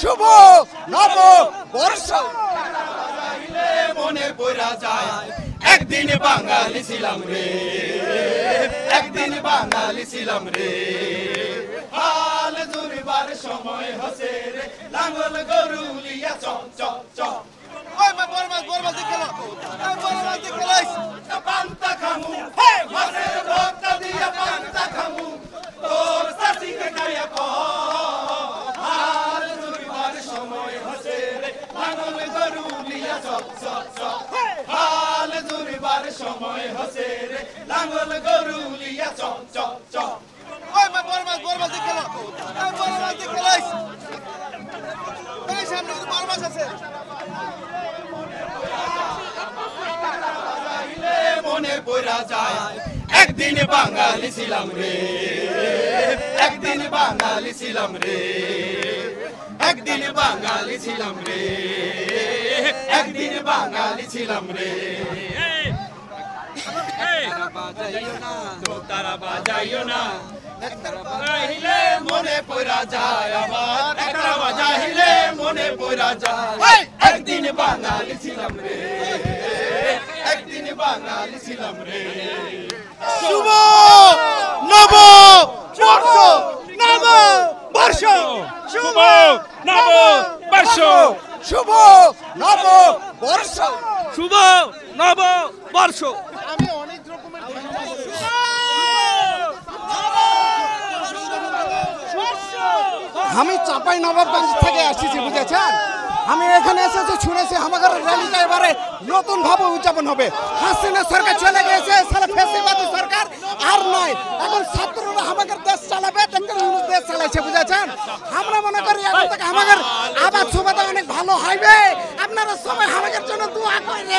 শুভ নববর্ষ। মনে পড়া যায় একদিন বাঙালি ছিলাম রে, একদিন বাঙালি ছিলাম রে। হাল জুড়িবার সময় হসে রে, লাঙ্গল গরু লিয়া চ চ চ। পান্তা খামু মাছের ভর্তা দিয়া পান্তা খামু, তোর চাষিকে খাইয়া ক। হাল জুড়িবার সময় হসে রে, লাঙ্গল গরু লিয়া চ চ চ। হাল জুড়িবার সময় হসে রে, লাঙ্গল গরু লিয়া চ চ চ। মনে পড়া যায় একদিন বাঙালি ছিলাম রে, একদিন বাঙালি ছিলাম রে, একদিন বাঙালি ছিলাম রে, একদিন বাঙালি ছিলাম রে। তারা বাজাইও না বাজাইলে মনে পড়া যায় আমার, একটা বাজাইলে মনে পড়া যায়। একদিন বাঙালি ছিলাম রে, একদিন বাঙালি ছিলাম রে। শুভ নববর্ষ, নববর্ষ, শুভ নববর্ষ, শুভ নববর্ষ, শুভ নববর্ষ। আমি অনেক রকমের আমি চাপাই নবাবগঞ্জ থেকে আসছি, বুঝেছেন? আমি এখানে এসেছি, শুনেছি আমাদের র্যালিটা এবারে নতুন ভাবে উদযাপন হবে। হাসিনা সরকার চলে গেছে, সারা ফ্যাসিবাদী সরকার আর নয়। এখন ছাত্ররা আমাদের দেশ চালাবে, দেশ চালাইছে, বুঝেছেন? আমরা মনে করি এখন থেকে আমাদের আবাদ সুবাদে অনেক ভালো হবে। আপনারা সবাই আমাদের জন্য দোয়া করেন।